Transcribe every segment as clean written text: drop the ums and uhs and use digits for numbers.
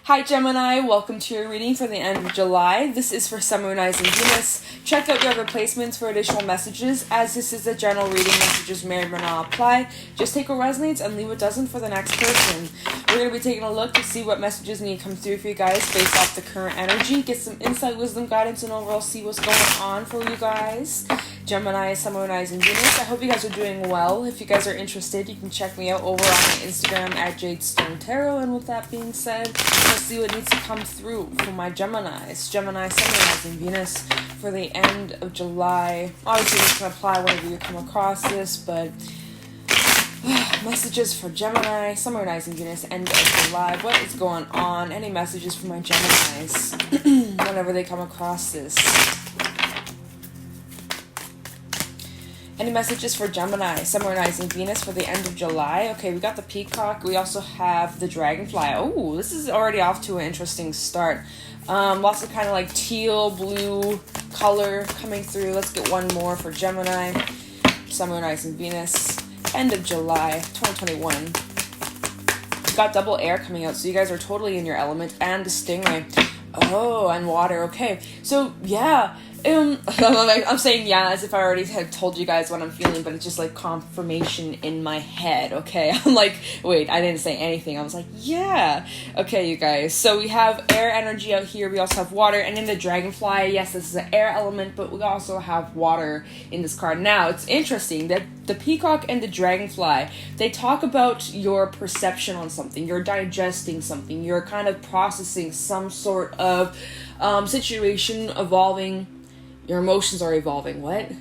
Hi Gemini, welcome to your reading for the end of July. This is for Sun, Moon, Rising, Venus. Check out your other placements for additional messages. As this is a general reading, messages may or may not apply. Just take what resonates and leave what doesn't for the next person. We're going to be taking a look to see what messages need to come through for you guys based off the current energy. Get some insight, wisdom, guidance, and overall see what's going on for you guys. Gemini, Sun, Moon, Rising, Venus. I hope you guys are doing well. If you guys are interested, you can check me out over on my Instagram at Jadestone Tarot. And with that being said, let's see what needs to come through for my Geminis. Gemini, Sun, Moon, Rising, Venus for the end of July. Obviously, this can apply whenever you come across this, but messages for Gemini, Sun, Moon, Rising, Venus, end of July. What is going on? Any messages for my Geminis whenever they come across this? Any messages for Gemini, Sun, Moon, Rising, Venus for the end of July? Okay, we got the Peacock. We also have the Dragonfly. Oh, this is already off to an interesting start. Lots of kind of like teal, blue color coming through. Let's get one more for Gemini, Sun, Moon, Rising, Venus. End of July, 2021. We got double air coming out, so you guys are totally in your element. And the Stingray. Oh, and water. Okay, so yeah. I'm saying yeah as if I already had told you guys what I'm feeling, but it's just like confirmation in my head, okay? I'm like, wait, I didn't say anything. I was like, yeah. Okay, you guys. So we have air energy out here. We also have water. And in the Dragonfly, yes, this is an air element, but we also have water in this card. Now, it's interesting that the Peacock and the Dragonfly, they talk about your perception on something. You're digesting something. You're kind of processing some sort of situation evolving. Your emotions are evolving. What?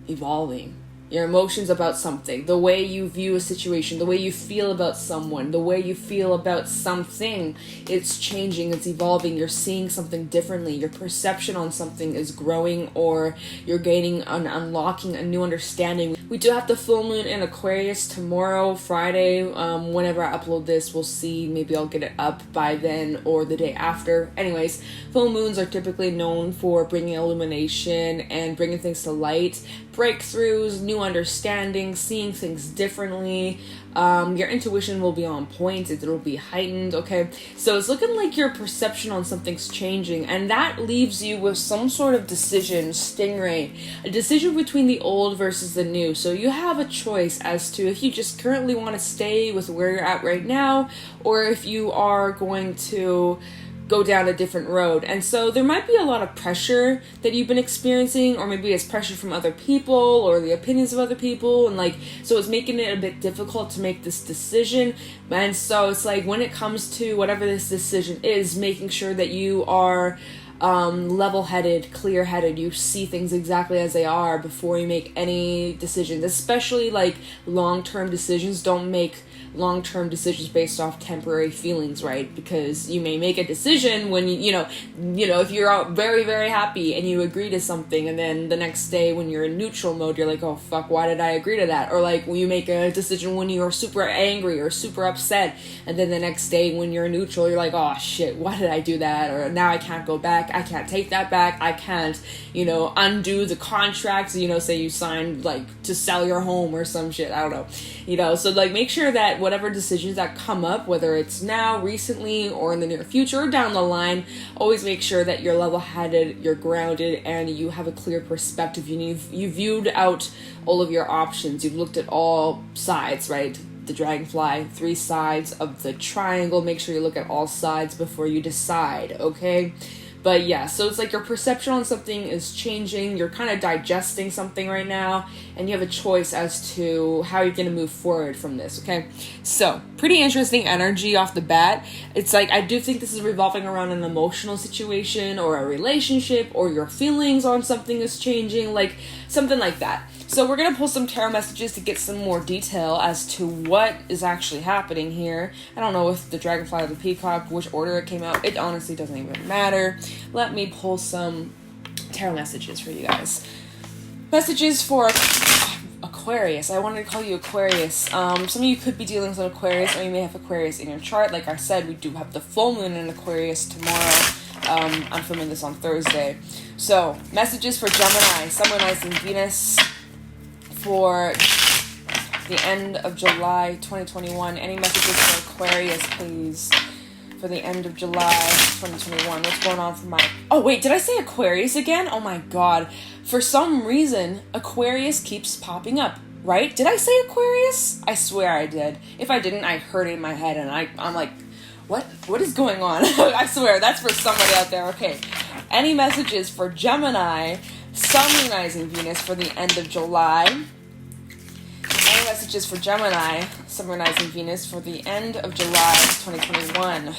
Evolving. Your emotions about something. The way you view a situation. The way you feel about someone. The way you feel about something. It's changing. It's evolving. You're seeing something differently. Your perception on something is growing, or you're gaining and unlocking a new understanding. We do have the full moon in Aquarius tomorrow, Friday. Whenever I upload this, we'll see. Maybe I'll get it up by then or the day after. Anyways, full moons are typically known for bringing illumination and bringing things to light, breakthroughs, new understanding, seeing things differently. Your intuition will be on point. It'll be heightened, okay? So it's looking like your perception on something's changing, and that leaves you with some sort of decision, Stingray. A decision between the old versus the new. So you have a choice as to if you just currently want to stay with where you're at right now, or if you are going to go down a different road. And so there might be a lot of pressure that you've been experiencing, or maybe it's pressure from other people or the opinions of other people, and like, so it's making it a bit difficult to make this decision. And so it's like, when it comes to whatever this decision is, making sure that you are level-headed, clear-headed. You see things exactly as they are before you make any decisions, especially like long-term decisions. Don't make long-term decisions based off temporary feelings, right? Because you may make a decision when you know if you're out very, very happy and you agree to something, and then the next day when you're in neutral mode, you're like, oh fuck, why did I agree to that? Or like when you make a decision when you're super angry or super upset, and then the next day when you're neutral, you're like, oh shit, why did I do that? Or now I can't go back, I can't take that back, I can't undo the contracts, say you signed like to sell your home or some shit, I don't know, so like make sure that whatever decisions that come up, whether it's now, recently, or in the near future, or down the line, always make sure that you're level-headed, you're grounded, and you have a clear perspective. You viewed out all of your options. You've looked at all sides, right? The Dragonfly, 3 sides of the triangle. Make sure you look at all sides before you decide, okay? But yeah, so it's like your perception on something is changing. You're kind of digesting something right now, and you have a choice as to how you're going to move forward from this, okay? So, pretty interesting energy off the bat. It's like, I do think this is revolving around an emotional situation or a relationship, or your feelings on something is changing, like something like that. So we're going to pull some tarot messages to get some more detail as to what is actually happening here. I don't know if the Dragonfly or the Peacock, which order it came out. It honestly doesn't even matter. Let me pull some tarot messages for you guys. Messages for Aquarius. I wanted to call you Aquarius. Some of you could be dealing with Aquarius, or you may have Aquarius in your chart. Like I said, we do have the full moon in Aquarius tomorrow. I'm filming this on Thursday. So, messages for Gemini, Sun, Moon, Rising, Venus for the end of July 2021. Any messages for Aquarius, please? for the end of July 2021. What's going on for my... Oh, wait, did I say Aquarius again? Oh my god. For some reason, Aquarius keeps popping up, right? Did I say Aquarius? I swear I did. If I didn't, I heard it in my head, and I'm like, what is going on? I swear, that's for somebody out there. Okay. Any messages for Gemini, Sun, Moon, Rising, Venus for the end of July? Any messages for Gemini, Sun, Moon, Rising, Venus for the end of July 2021?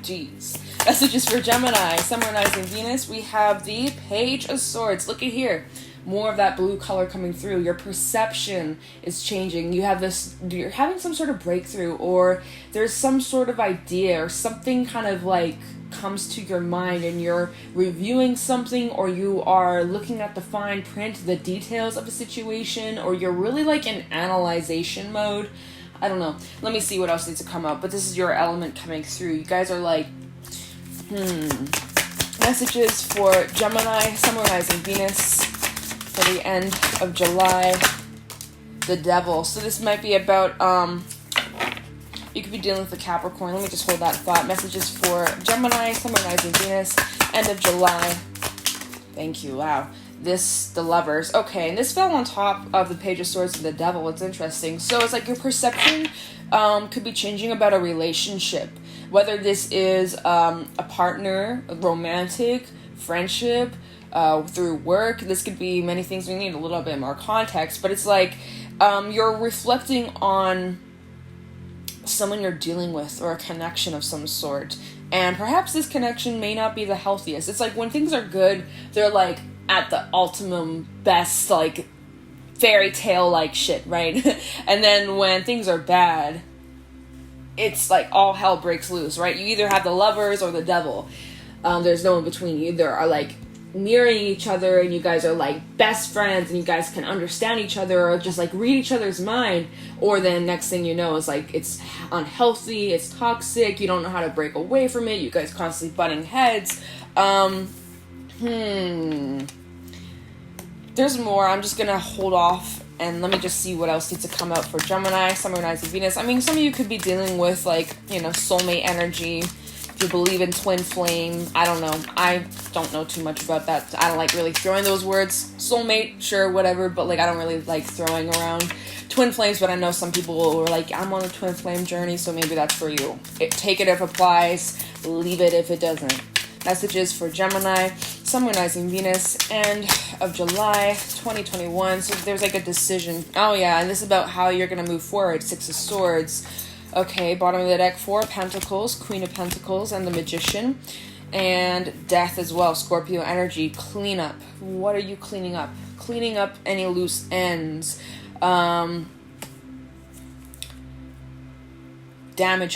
Jeez. Messages for Gemini, Sun, Moon, Rising, Venus. We have the Page of Swords. Look at here. More of that blue color coming through. Your perception is changing. You're having some sort of breakthrough, or there's some sort of idea or something kind of like comes to your mind, and you're reviewing something, or you are looking at the fine print, the details of a situation, or you're really like in analyzation mode. I don't know. Let me see what else needs to come up. But this is your element coming through. You guys are like, Messages for Gemini, Sun, Moon, Rising, Venus for the end of July. The Devil. So this might be about, you could be dealing with the Capricorn. Let me just hold that thought. Messages for Gemini, Sun, Moon, Rising, Venus, end of July. Thank you. Wow. The Lovers. Okay, and this fell on top of the Page of Swords and the Devil. It's interesting. So it's like your perception could be changing about a relationship. Whether this is a partner, a romantic, friendship, through work. This could be many things. We need a little bit more context. But it's like you're reflecting on someone you're dealing with, or a connection of some sort. And perhaps this connection may not be the healthiest. It's like when things are good, they're like at the ultimum best, like fairy tale like shit, right? And then when things are bad, it's like all hell breaks loose, right? You either have the Lovers or the Devil. There's no in between. You either are like mirroring each other, and you guys are like best friends, and you guys can understand each other, or just like read each other's mind, or then next thing you know, it's like it's unhealthy, it's toxic, you don't know how to break away from it, you guys constantly butting heads. There's more. I'm just gonna hold off and let me just see what else needs to come out for Gemini, Sun, Moon, Rising, Venus. I mean, some of you could be dealing with like, soulmate energy. If you believe in twin flame, I don't know. I don't know too much about that. I don't like really throwing those words. Soulmate, sure, whatever, but like I don't really like throwing around twin flames, but I know some people are like, I'm on a twin flame journey, so maybe that's for you. Take it if it applies, leave it if it doesn't. Messages for Gemini, Sun, Moon, Rising, Venus, end of July 2021. So there's like a decision. Oh yeah, and this is about how you're going to move forward. Six of Swords. Okay, bottom of the deck, Four of Pentacles, Queen of Pentacles, and the Magician. And Death as well, Scorpio energy, cleanup. What are you cleaning up? Cleaning up any loose ends. Damage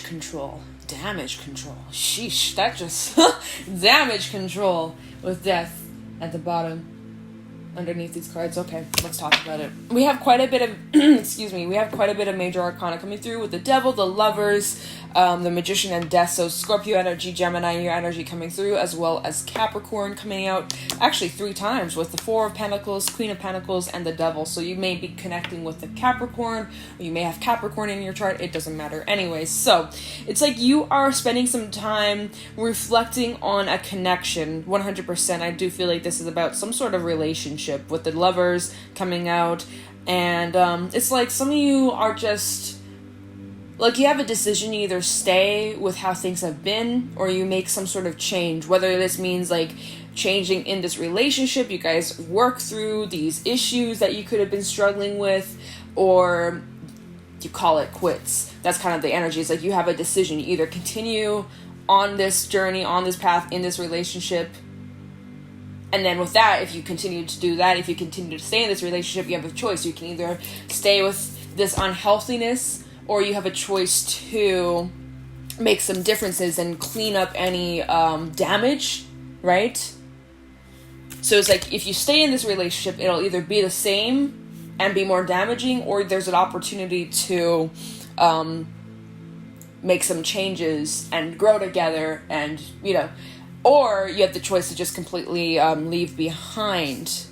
control. Damage control. Sheesh, that just... damage control with Death at the bottom. Underneath these cards. Okay, let's talk about it. We have quite a bit of... we have quite a bit of major arcana coming through with the Devil, the Lovers, the Magician, and Death. So Scorpio energy, Gemini, your energy coming through, as well as Capricorn coming out actually 3 times with the Four of Pentacles, Queen of Pentacles, and the Devil. So you may be connecting with the Capricorn, or you may have Capricorn in your chart. It doesn't matter. Anyways, so it's like you are spending some time reflecting on a connection. 100%. I do feel like this is about some sort of relationship with the Lovers coming out. And it's like some of you are just... like you have a decision. You either stay with how things have been, or you make some sort of change. Whether this means like changing in this relationship, you guys work through these issues that you could have been struggling with, or you call it quits. That's kind of the energy. It's like you have a decision. You either continue on this journey, on this path, in this relationship, and then with that, if you continue to do that, if you continue to stay in this relationship, you have a choice. You can either stay with this unhealthiness, or you have a choice to make some differences and clean up any damage, right? So it's like if you stay in this relationship, it'll either be the same and be more damaging, or there's an opportunity to make some changes and grow together, and, or you have the choice to just completely leave behind,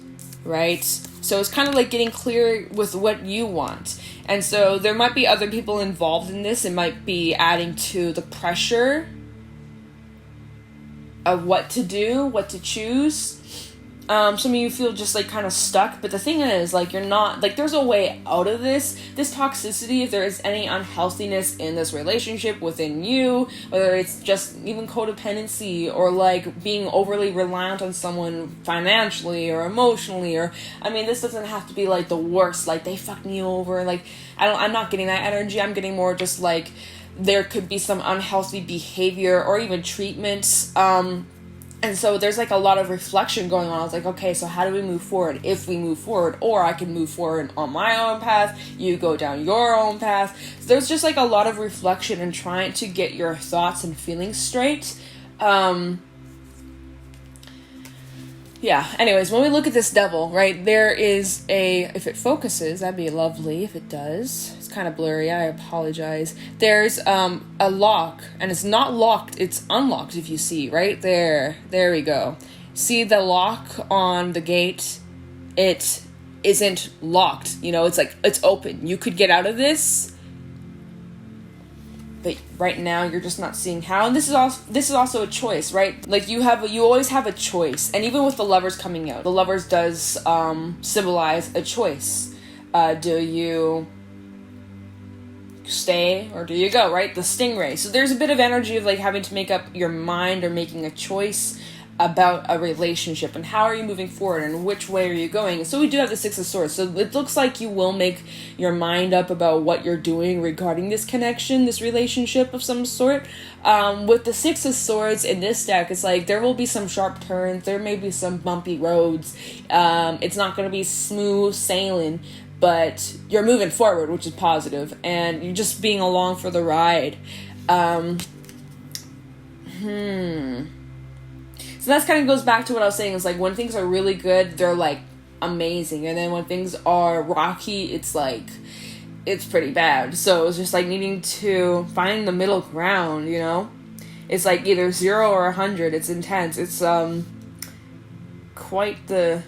right? So it's kind of like getting clear with what you want. And so there might be other people involved in this. It might be adding to the pressure of what to do, what to choose. Some of you feel just like kind of stuck, but the thing is, like, you're not, like, there's a way out of this toxicity. If there is any unhealthiness in this relationship within you, whether it's just even codependency or like being overly reliant on someone financially or emotionally, or, I mean, this doesn't have to be like the worst, like they fucked me over, like, I'm not getting that energy. I'm getting more just like there could be some unhealthy behavior or even treatments, and so there's like a lot of reflection going on. I was like, okay, so how do we move forward? If we move forward, or I can move forward on my own path, you go down your own path. So there's just like a lot of reflection and trying to get your thoughts and feelings straight. Yeah, anyways, when we look at this devil, right, there is if it focuses, that'd be lovely if it does. It's kind of blurry, I apologize. There's a lock, and it's not locked, it's unlocked, if you see, right there. There we go. See the lock on the gate? It isn't locked, you know, it's like, it's open. You could get out of this, but right now you're just not seeing how. And this is also a choice, right? Like you always have a choice. And even with the Lovers coming out, the Lovers does symbolize a choice. Do you stay or do you go, right? The stingray. So there's a bit of energy of like having to make up your mind or making a choice about a relationship, and how are you moving forward, and which way are you going. So we do have the Six of Swords, so it looks like you will make your mind up about what you're doing regarding this connection, this relationship of some sort. With the Six of Swords in this deck, it's like there will be some sharp turns, there may be some bumpy roads, it's not going to be smooth sailing, but you're moving forward, which is positive, and you're just being along for the ride. So that's kind of goes back to what I was saying. It's like when things are really good, they're like amazing. And then when things are rocky, it's like, it's pretty bad. So it's just like needing to find the middle ground, you know? It's like either 0 or 100. It's intense. It's quite the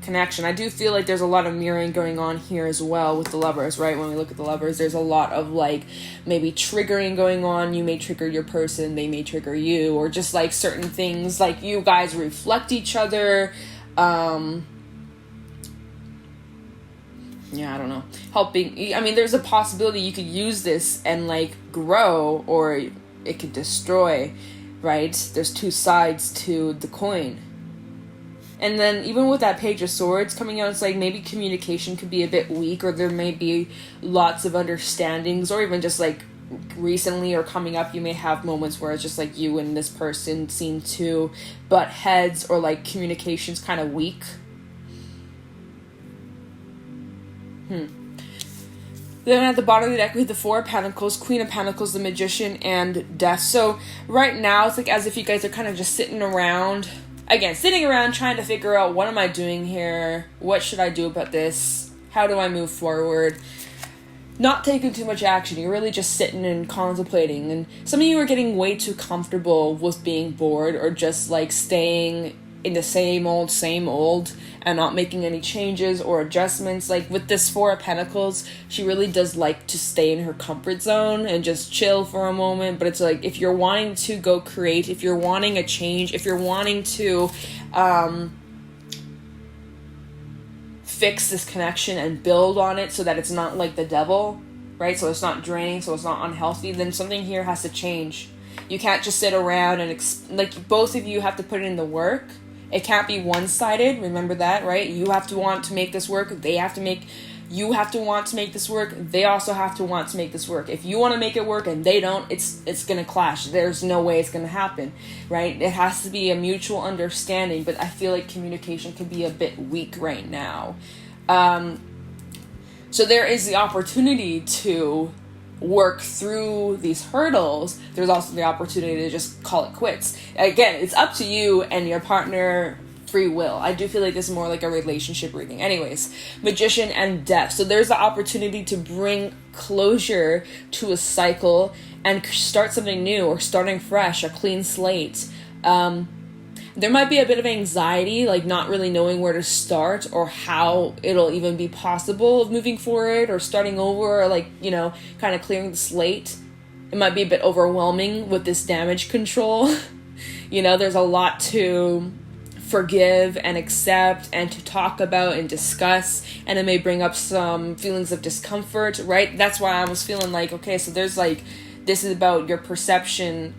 connection. I do feel like there's a lot of mirroring going on here as well with the Lovers, right? When we look at the Lovers, there's a lot of like maybe triggering going on. You may trigger your person, they may trigger you, or just like certain things, like you guys reflect each other. Yeah, I don't know. Helping, I mean, there's a possibility you could use this and like grow, or it could destroy, right? There's two sides to the coin. And then even with that Page of Swords coming out, it's like maybe communication could be a bit weak, or there may be lots of understandings, or even just like recently or coming up, you may have moments where it's just like you and this person seem to butt heads, or like communication's kind of weak. Then at the bottom of the deck, we have the Four of Pentacles, Queen of Pentacles, the Magician, and Death. So right now, it's like as if you guys are kind of just sitting around trying to figure out, what am I doing here? What should I do about this? How do I move forward? Not taking too much action. You're really just sitting and contemplating. And some of you are getting way too comfortable with being bored, or just like staying in the same old and not making any changes or adjustments. Like with this Four of Pentacles, she really does like to stay in her comfort zone and just chill for a moment. But it's like, if you're wanting to go create, if you're wanting a change, if you're wanting to fix this connection and build on it so that it's not like the devil, right? So it's not draining, so it's not unhealthy, then something here has to change. You can't just sit around and like both of you have to put in the work. It can't be one-sided. Remember that, right? You have to want to make this work. You have to want to make this work. They also have to want to make this work. If you want to make it work and they don't, it's going to clash. There's no way it's going to happen, right? It has to be a mutual understanding, but I feel like communication can be a bit weak right now. So there is the opportunity to work through these hurdles. There's also the opportunity to just call it quits. Again, it's up to you and your partner, free will. I do feel like this is more like a relationship reading. Anyways, Magician and Death. So there's the opportunity to bring closure to a cycle and start something new, or starting fresh, a clean slate. Now there might be a bit of anxiety, like not really knowing where to start or how it'll even be possible of moving forward or starting over, or like, you know, kind of clearing the slate. It might be a bit overwhelming with this damage control. You know, there's a lot to forgive and accept and to talk about and discuss, and it may bring up some feelings of discomfort, right? That's why I was feeling like, okay, so there's like, this is about your perception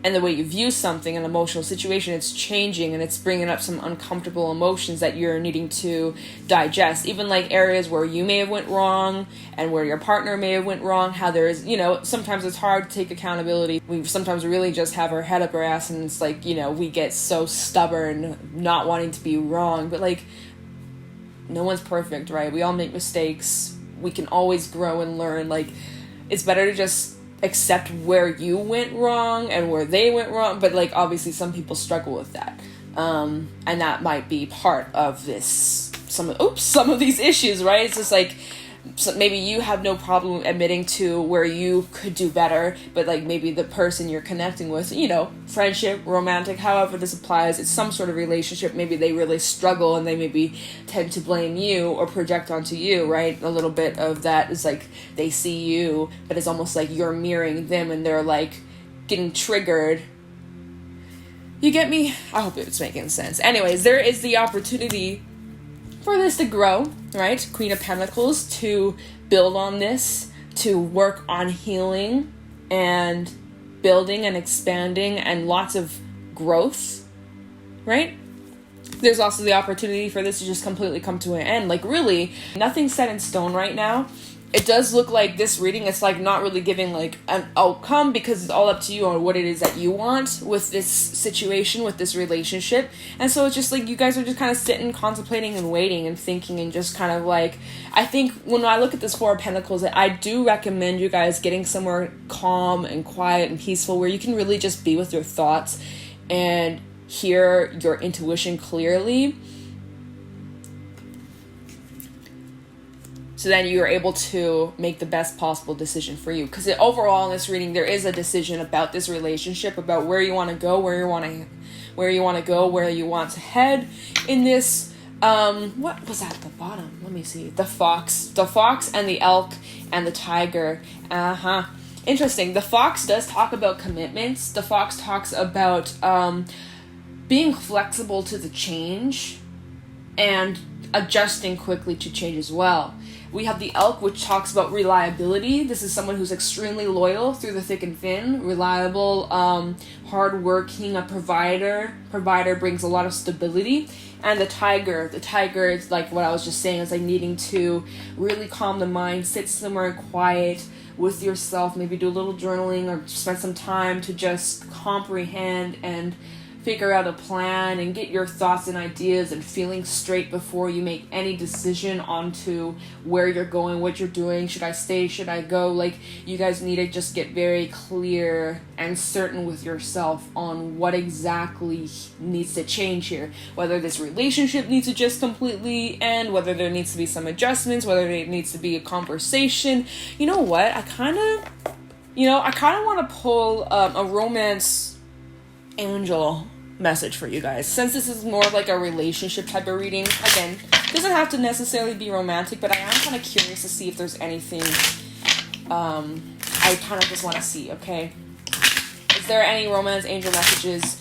and the way you view something, an emotional situation. It's changing and it's bringing up some uncomfortable emotions that you're needing to digest. Even like areas where you may have went wrong and where your partner may have went wrong, how there is, you know, sometimes it's hard to take accountability. We sometimes really just have our head up our ass, and it's like, you know, we get so stubborn not wanting to be wrong. But like, no one's perfect, right? We all make mistakes. We can always grow and learn. Like, it's better to just accept where you went wrong and where they went wrong, but like obviously some people struggle with that, and that might be part of this, some of these issues, right? It's just like, so maybe you have no problem admitting to where you could do better, but like maybe the person you're connecting with, you know, friendship, romantic, however this applies, it's some sort of relationship, maybe they really struggle and they maybe tend to blame you or project onto you, right? A little bit of that is like they see you, but it's almost like you're mirroring them and they're like getting triggered. You get me? I hope it's making sense. Anyways, there is the opportunity for this to grow, right? Queen of Pentacles, to build on this, to work on healing and building and expanding and lots of growth, right? There's also the opportunity for this to just completely come to an end. Like, really, nothing's set in stone right now. It does look like this reading, it's like not really giving like an outcome, because it's all up to you on what it is that you want with this situation, with this relationship. And so it's just like you guys are just kind of sitting, contemplating and waiting and thinking, and just kind of like, I think when I look at this Four of Pentacles, I do recommend you guys getting somewhere calm and quiet and peaceful where you can really just be with your thoughts and hear your intuition clearly. So then you're able to make the best possible decision for you. Because overall in this reading, there is a decision about this relationship, about where you want to go, where you want to head in this. What was at the bottom? Let me see. The fox and the elk and the tiger. Interesting. The fox does talk about commitments. The fox talks about being flexible to the change and adjusting quickly to change as well. We have the elk, which talks about reliability. This is someone who's extremely loyal through the thick and thin, reliable, hardworking, a provider. Provider brings a lot of stability. And the tiger is like what I was just saying, is like needing to really calm the mind, sit somewhere quiet with yourself, maybe do a little journaling or spend some time to just comprehend and figure out a plan and get your thoughts and ideas and feelings straight before you make any decision onto where you're going, what you're doing. Should I stay? Should I go? Like, you guys need to just get very clear and certain with yourself on what exactly needs to change here. Whether this relationship needs to just completely end, whether there needs to be some adjustments, whether there needs to be a conversation. You know what? I kind of want to pull a romance angel message for you guys, since this is more like a relationship type of reading. Again, doesn't have to necessarily be romantic, but I am kind of curious to see if there's anything I kind of just want to see. Okay, is there any romance angel messages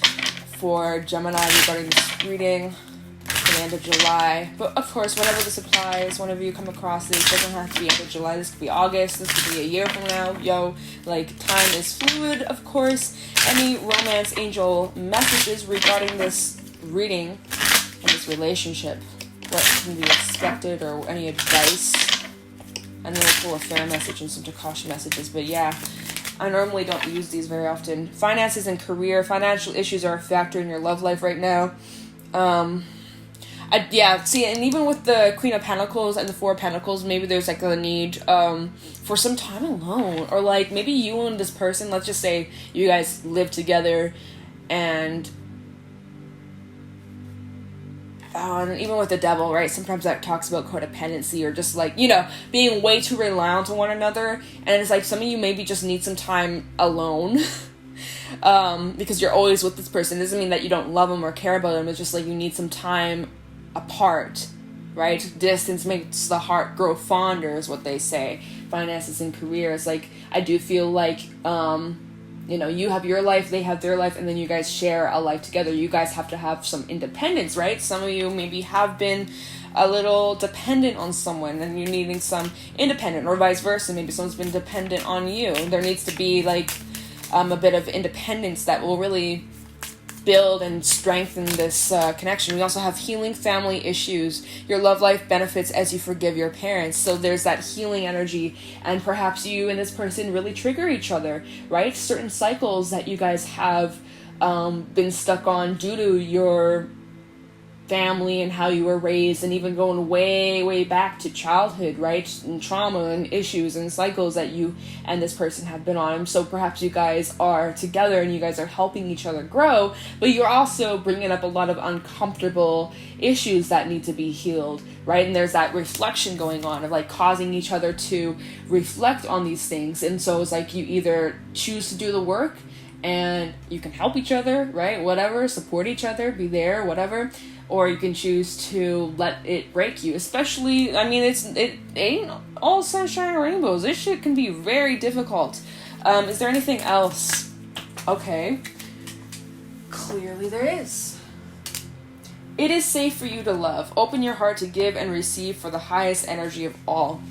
for Gemini regarding this reading for the end of July? But of course, whenever this applies, whenever you come across this, it doesn't have to be end of July. This could be August, this could be a year from now. Like, time is fluid, of course. Any romance angel messages regarding this reading and this relationship? What can be expected, or any advice? And then we'll pull a fair message and some Tikashi messages. But yeah, I normally don't use these very often. Finances and career. Financial issues are a factor in your love life right now. See, and even with the Queen of Pentacles and the Four of Pentacles, maybe there's like a need for some time alone, or like maybe you and this person, let's just say you guys live together, and even with the devil, right, sometimes that talks about codependency, or just like, you know, being way too reliant on one another, and it's like some of you maybe just need some time alone. because you're always with this person. It doesn't mean that you don't love them or care about them. It's just like you need some time apart, right? Distance makes the heart grow fonder, is what they say. Finances and careers. Like, I do feel like, you have your life, they have their life, and then you guys share a life together. You guys have to have some independence, right? Some of you maybe have been a little dependent on someone and you're needing some independent, or vice versa. Maybe someone's been dependent on you. There needs to be like a bit of independence that will really build and strengthen this connection. We also have healing family issues. Your love life benefits as you forgive your parents. So there's that healing energy, and perhaps you and this person really trigger each other, right? Certain cycles that you guys have been stuck on due to your family and how you were raised, and even going way, way back to childhood, right? And trauma and issues and cycles that you and this person have been on. So perhaps you guys are together and you guys are helping each other grow, but you're also bringing up a lot of uncomfortable issues that need to be healed, right? And there's that reflection going on of like causing each other to reflect on these things. And so it's like you either choose to do the work and you can help each other, right? Whatever, support each other, be there, whatever. Or you can choose to let it break you. Especially, I mean, it ain't all sunshine and rainbows. This shit can be very difficult. Is there anything else? Okay. Clearly there is. It is safe for you to love. Open your heart to give and receive for the highest energy of all.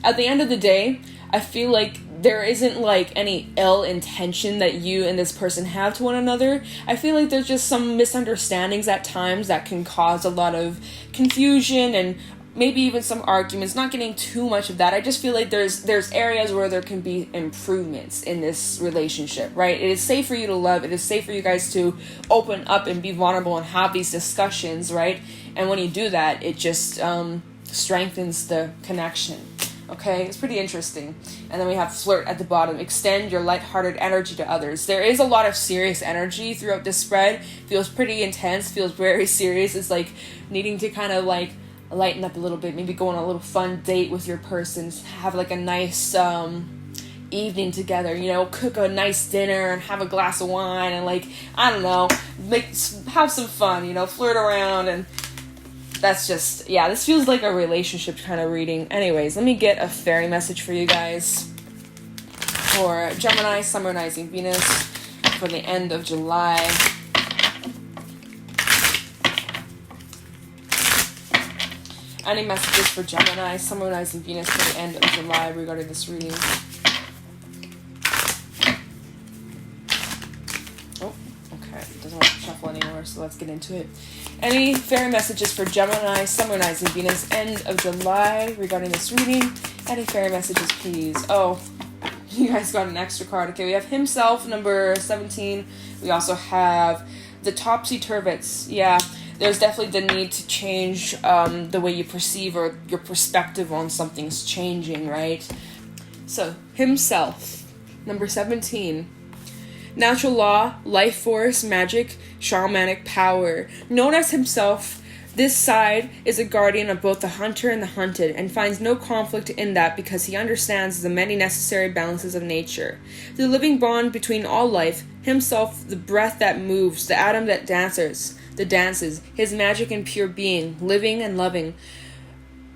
At the end of the day, I feel like there isn't like any ill intention that you and this person have to one another. I feel like there's just some misunderstandings at times that can cause a lot of confusion and maybe even some arguments. Not getting too much of that. I just feel like there's areas where there can be improvements in this relationship, right? It is safe for you to love. It is safe for you guys to open up and be vulnerable and have these discussions, right? And when you do that, it just strengthens the connection. Okay, it's pretty interesting. And then we have flirt at the bottom. Extend your lighthearted energy to others. There is a lot of serious energy throughout this spread. Feels pretty intense, feels very serious. It's like needing to kind of like lighten up a little bit. Maybe go on a little fun date with your person. Have like a nice evening together, cook a nice dinner and have a glass of wine and like, I don't know, have some fun, flirt around. And that's just, this feels like a relationship kind of reading. Anyways, let me get a fairy message for you guys. For Gemini, Summer Rising Venus, for the end of July. Any messages for Gemini, Summer Rising Venus, for the end of July regarding this reading? Oh, okay. It doesn't want to shuffle anymore, so let's get into it. Any fairy messages for Gemini, Summer Rising Venus, end of July regarding this reading? Any fairy messages, please? Oh, you guys got an extra card. Okay, we have Himself, number 17. We also have the Topsy-Turvets. Yeah, there's definitely the need to change the way you perceive, or your perspective on something's changing, right? So, Himself, number 17. Natural law, life force, magic, shamanic power. Known as Himself, this side is a guardian of both the hunter and the hunted, and finds no conflict in that because he understands the many necessary balances of nature. The living bond between all life, Himself, the breath that moves, the atom that dances, his magic and pure being, living and loving.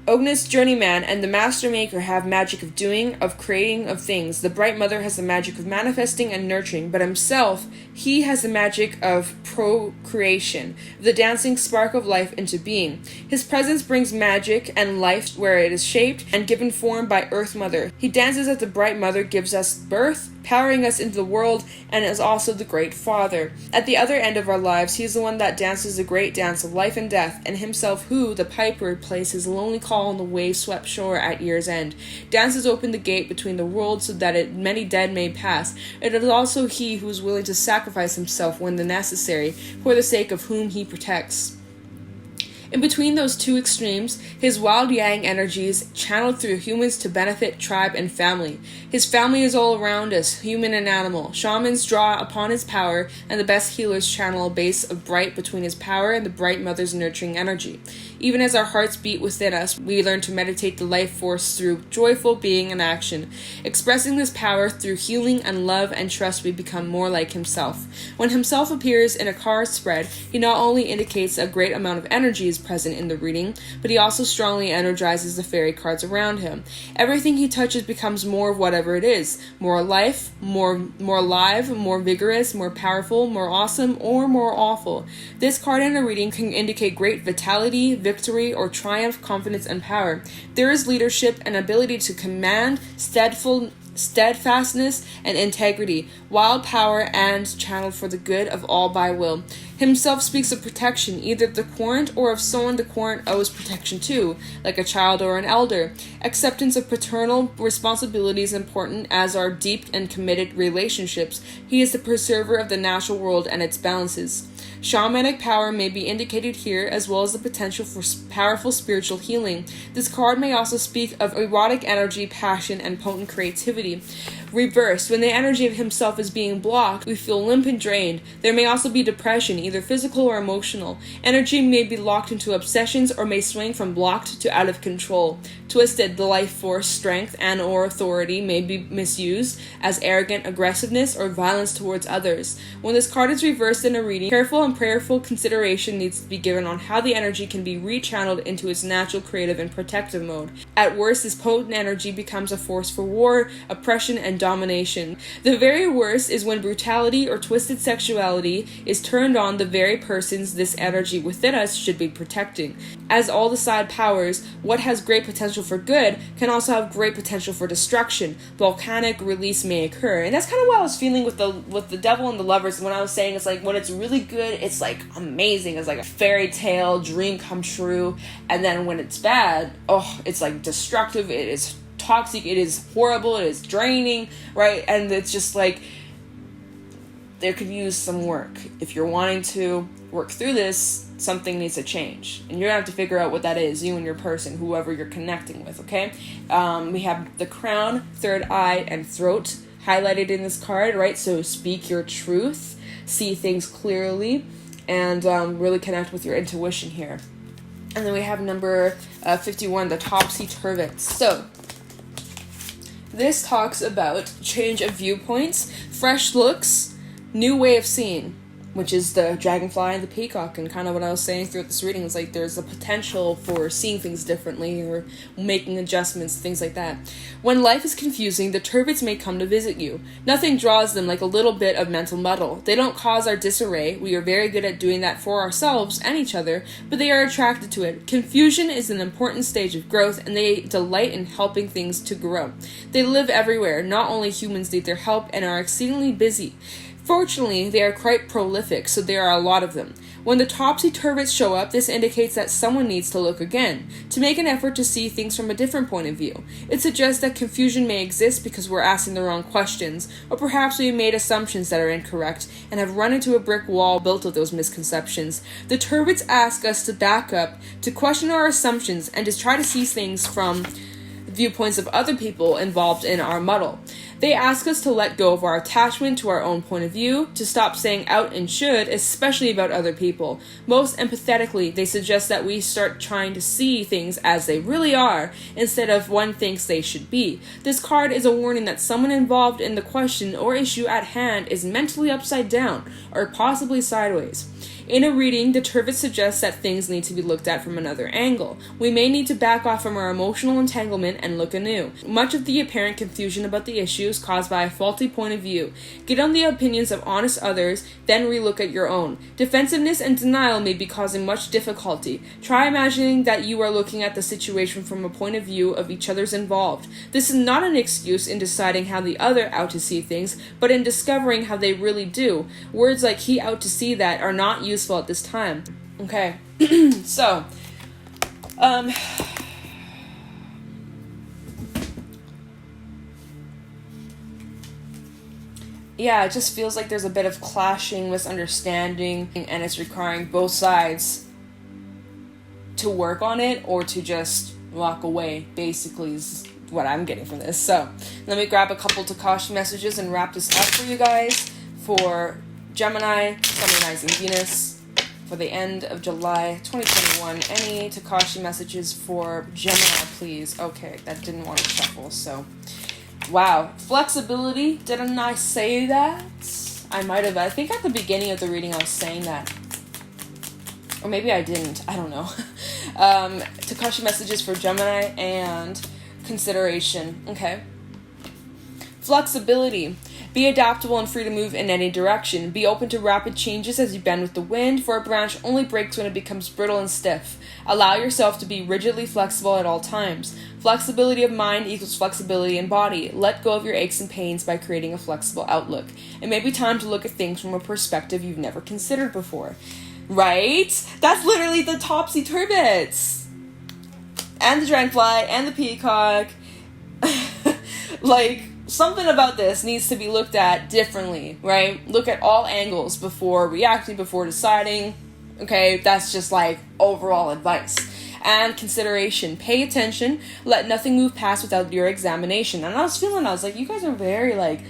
Ognis, journeyman, and the master maker have magic of doing, of creating, of things. The bright mother has the magic of manifesting and nurturing, but himself, he has the magic of procreation, the dancing spark of life into being. His presence brings magic and life where it is shaped and given form by Earth Mother. He dances as the bright mother gives us birth, powering us into the world, and is also the great father. At the other end of our lives, he is the one that dances the great dance of life and death, and himself who, the piper, plays his lonely call on the wave-swept shore at year's end. Dances open the gate between the worlds so that many dead may pass. It is also he who is willing to sacrifice himself when the necessary, for the sake of whom he protects. In between those two extremes, his wild yang energies channeled through humans to benefit tribe and family. His family is all around us, human and animal. Shamans draw upon his power, and the best healers channel a base of bright between his power and the bright mother's nurturing energy. Even as our hearts beat within us, we learn to meditate the life force through joyful being and action. Expressing this power through healing and love and trust, we become more like himself. When himself appears in a card spread, he not only indicates a great amount of energy is present in the reading, but he also strongly energizes the fairy cards around him. Everything he touches becomes more of whatever it is. More life, more alive, more vigorous, more powerful, more awesome, or more awful. This card in a reading can indicate great vitality, victory, or triumph, confidence, and power. There is leadership and ability to command, steadfastness, and integrity, wild power, and channeled for the good of all by will. Himself speaks of protection, either of the querent or of someone the querent owes protection to, like a child or an elder. Acceptance of paternal responsibility is important, as are deep and committed relationships. He is the preserver of the natural world and its balances. Shamanic power may be indicated here, as well as the potential for powerful spiritual healing. This card may also speak of erotic energy, passion, and potent creativity. Reversed, when the energy of himself is being blocked, we feel limp and drained. There may also be depression, either physical or emotional. Energy may be locked into obsessions or may swing from blocked to out of control. Twisted, the life force, strength, and or authority may be misused as arrogant aggressiveness or violence towards others. When this card is reversed in a reading, careful and prayerful consideration needs to be given on how the energy can be rechanneled into its natural creative and protective mode. At worst, this potent energy becomes a force for war, oppression, and domination. The very worst is when brutality or twisted sexuality is turned on the very persons this energy within us should be protecting. As all the side powers, what has great potential for good can also have great potential for destruction. Volcanic release may occur. And that's kind of what I was feeling with the Devil and the Lovers when I was saying it's like when it's really good, it's like amazing. It's like a fairy tale, dream come true. And then when it's bad, it's like destructive, it is toxic, it is horrible, it is draining, right? And it's just like there could use some work. If you're wanting to work through this, something needs to change. And you're going to have to figure out what that is, you and your person, whoever you're connecting with, okay? We have the crown, third eye, and throat highlighted in this card, right? So speak your truth, see things clearly, and really connect with your intuition here. And then we have number 51, the topsy-turvets. So this talks about change of viewpoints, fresh looks, new way of seeing, which is the dragonfly and the peacock. And kind of what I was saying throughout this reading is like there's a potential for seeing things differently or making adjustments, things like that. When life is confusing, the turvets may come to visit you. Nothing draws them like a little bit of mental muddle. They don't cause our disarray. We are very good at doing that for ourselves and each other, but they are attracted to it. Confusion is an important stage of growth, and they delight in helping things to grow. They live everywhere. Not only humans need their help and are exceedingly busy. Fortunately, they are quite prolific, so there are a lot of them. When the topsy-turvets show up, this indicates that someone needs to look again, to make an effort to see things from a different point of view. It suggests that confusion may exist because we're asking the wrong questions, or perhaps we made assumptions that are incorrect, and have run into a brick wall built of those misconceptions. The turvets ask us to back up, to question our assumptions, and to try to see things from viewpoints of other people involved in our muddle. They ask us to let go of our attachment to our own point of view, to stop saying out and should, especially about other people. Most empathetically, they suggest that we start trying to see things as they really are, instead of one thinks they should be. This card is a warning that someone involved in the question or issue at hand is mentally upside down, or possibly sideways. In a reading, the turvet suggests that things need to be looked at from another angle. We may need to back off from our emotional entanglement and look anew. Much of the apparent confusion about the issue is caused by a faulty point of view. Get on the opinions of honest others, then relook at your own. Defensiveness and denial may be causing much difficulty. Try imagining that you are looking at the situation from a point of view of each other's involved. This is not an excuse in deciding how the other ought to see things, but in discovering how they really do. Words like he ought to see that are not useful at this time. Okay, so, yeah, it just feels like there's a bit of clashing, misunderstanding, and it's requiring both sides to work on it or to just walk away, basically, is what I'm getting from this. So, let me grab a couple Tikashi messages and wrap this up for you guys for Gemini, Sun rising Venus. for the end of July 2021. Any Tikashi messages for Gemini, please? Okay, that didn't want to shuffle, so... Wow. Flexibility. Didn't I say that? I might have. I think at the beginning of the reading I was saying that. Or maybe I didn't. I don't know. Tikashi messages for Gemini and consideration. Okay. Flexibility. Be adaptable and free to move in any direction. Be open to rapid changes as you bend with the wind, for a branch only breaks when it becomes brittle and stiff. Allow yourself to be rigidly flexible at all times. Flexibility of mind equals flexibility in body. Let go of your aches and pains by creating a flexible outlook. It may be time to look at things from a perspective you've never considered before. Right? That's literally the topsy-turvets. And the dragonfly, and the peacock. Like... Something about this needs to be looked at differently, right? Look at all angles before reacting, before deciding. Okay, that's just like overall advice. And consideration. Pay attention. Let nothing move past without your examination. And I was like, you guys are very like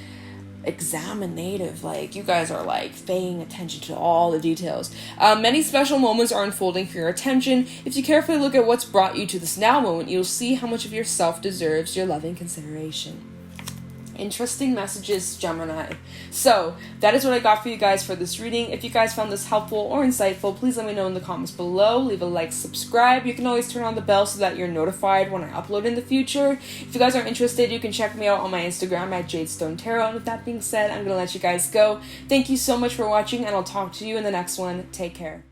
examinative. Like, you guys are like paying attention to all the details. Many special moments are unfolding for your attention. If you carefully look at what's brought you to this now moment, you'll see how much of yourself deserves your loving consideration. Interesting messages, Gemini. So, that is what I got for you guys for this reading. If you guys found this helpful or insightful, please let me know in the comments below. Leave a like, subscribe. You can always turn on the bell so that you're notified when I upload in the future. If you guys are interested, you can check me out on my Instagram at Jadestone Tarot. And with that being said, I'm going to let you guys go. Thank you so much for watching, and I'll talk to you in the next one. Take care.